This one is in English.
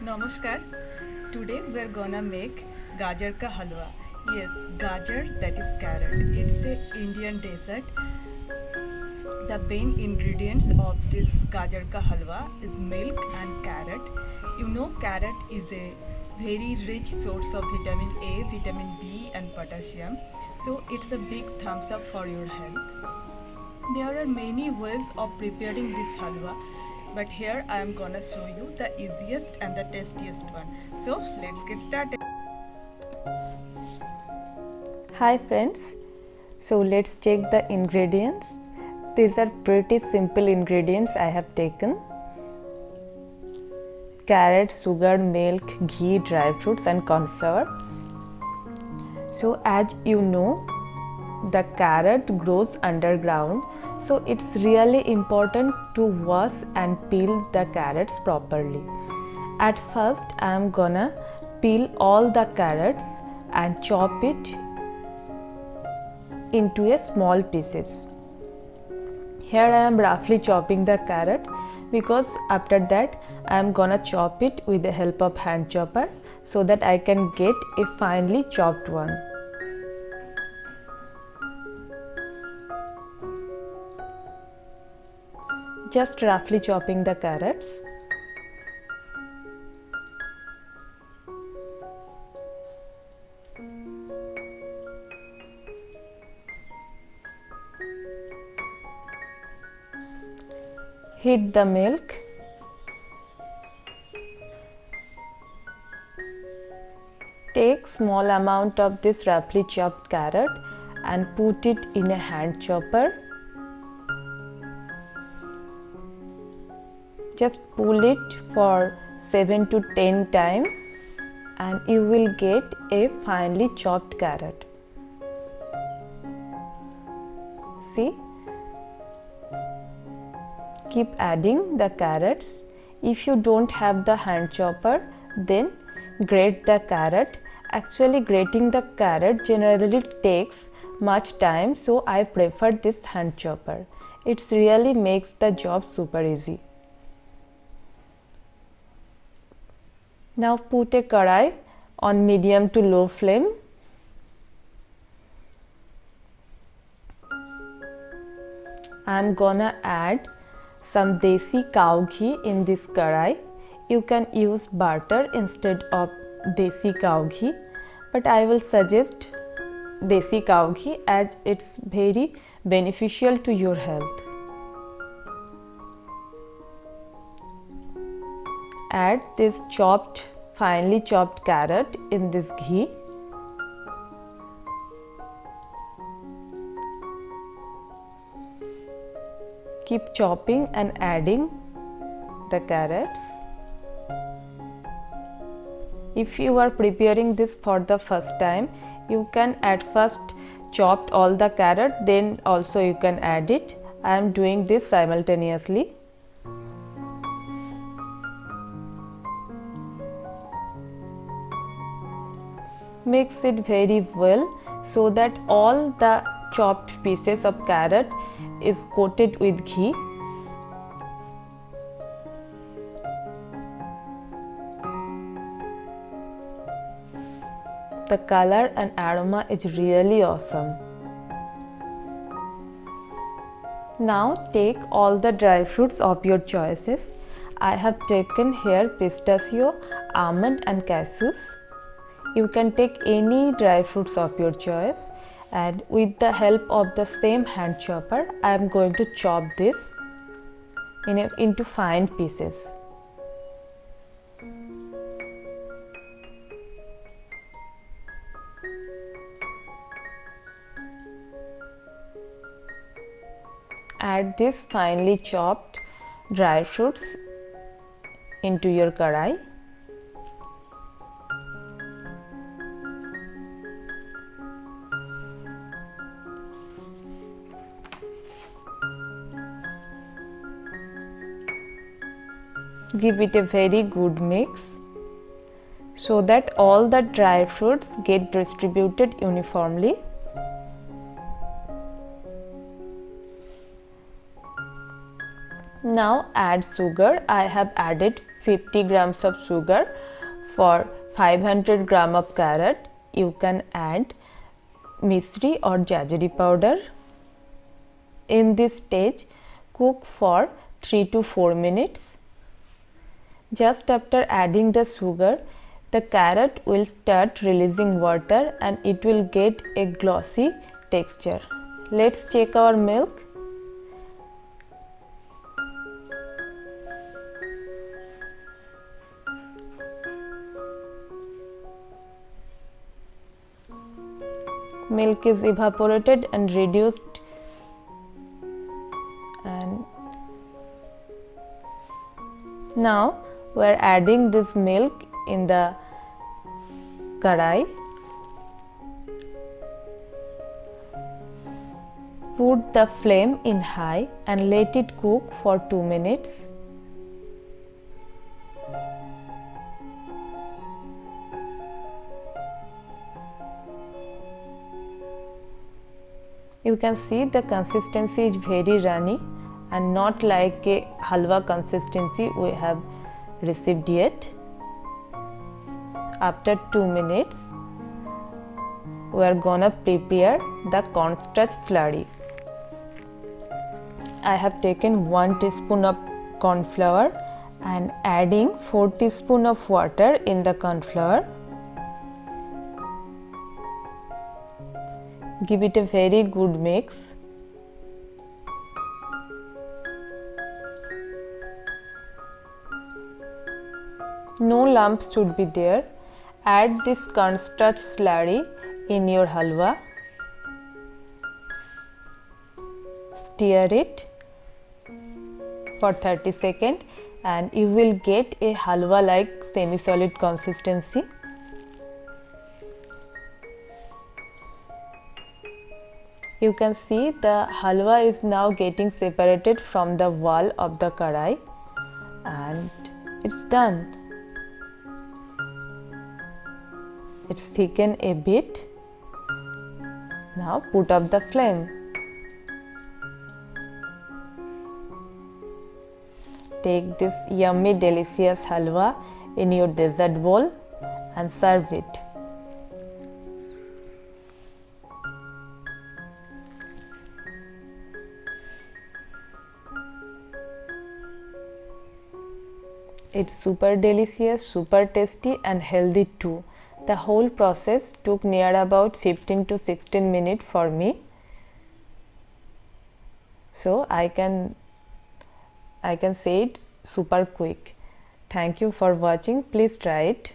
Namaskar. Today we are gonna make gajar ka halwa. Yes, gajar, that is carrot. It's a Indian dessert. The main ingredients of this gajar ka halwa is milk and carrot. You know, carrot is a very rich source of vitamin A, vitamin B and potassium. So it's a big thumbs up for your health. There are many ways of preparing this halwa, but here I am gonna show you the easiest and the tastiest one. So let's get started. Hi friends, so let's check the ingredients. These are pretty simple ingredients I have taken: carrot, sugar, milk, ghee, dry fruits and corn flour. So as you know, the carrot grows underground, so it's really important to wash and peel the carrots properly. At first I am gonna peel all the carrots and chop it into a small pieces. Here I am roughly chopping the carrot because after that I am gonna chop it with the help of hand chopper so that I can get a finely chopped one. Just roughly chopping the carrots. Heat the milk. Take small amount of this roughly chopped carrot and put it in a hand chopper. Just pull it for 7 to 10 times and you will get a finely chopped carrot. See? Keep adding the carrots. If you don't have the hand chopper, then grate the carrot. Actually, grating the carrot generally takes much time, so I prefer this hand chopper. It really makes the job super easy. Now put a kadai on medium to low flame. I am gonna add some desi cow ghee in this kadai. You can use butter instead of desi cow ghee, but I will suggest desi cow ghee as it's very beneficial to your health. Add this finely chopped carrot in this ghee. Keep chopping and adding the carrots. If you are preparing this for the first time, you can at first chop all the carrot, then also you can add it. I am doing this simultaneously. Mix it very well so that all the chopped pieces of carrot is coated with ghee. The color and aroma is really awesome. Now take all the dry fruits of your choices. I have taken here pistachio, almond and cashews. You can take any dry fruits of your choice, and with the help of the same hand chopper, I am going to chop this into fine pieces. Add this finely chopped dry fruits into your kadai. Give it a very good mix so that all the dry fruits get distributed uniformly. Now add sugar. I have added 50 grams of sugar. For 500 gram of carrot, you can add misri or jaggery powder. In this stage, cook for 3 to 4 minutes. Just after adding the sugar, the carrot will start releasing water and it will get a glossy texture. Let's check our milk. Milk is evaporated and reduced, and now we are adding this milk in the karai. Put the flame in high and let it cook for 2 minutes. You can see the consistency is very runny and not like a halwa consistency we have received yet. After 2 minutes, we are gonna prepare the cornstarch slurry. I have taken 1 teaspoon of corn flour and adding 4 teaspoon of water in the corn flour. Give it a very good mix. No lumps should be there. Add this cornstarch slurry in your halwa. Stir it for 30 seconds and you will get a halwa like semi-solid consistency. You can see the halwa is now getting separated from the wall of the karai and it's done. It's thickened a bit. Now put up the flame. Take this yummy delicious halwa in your dessert bowl and serve it. It's super delicious, super tasty and healthy too. The whole process took near about 15 to 16 minutes for me. So I can say it's super quick. Thank you for watching. Please try it.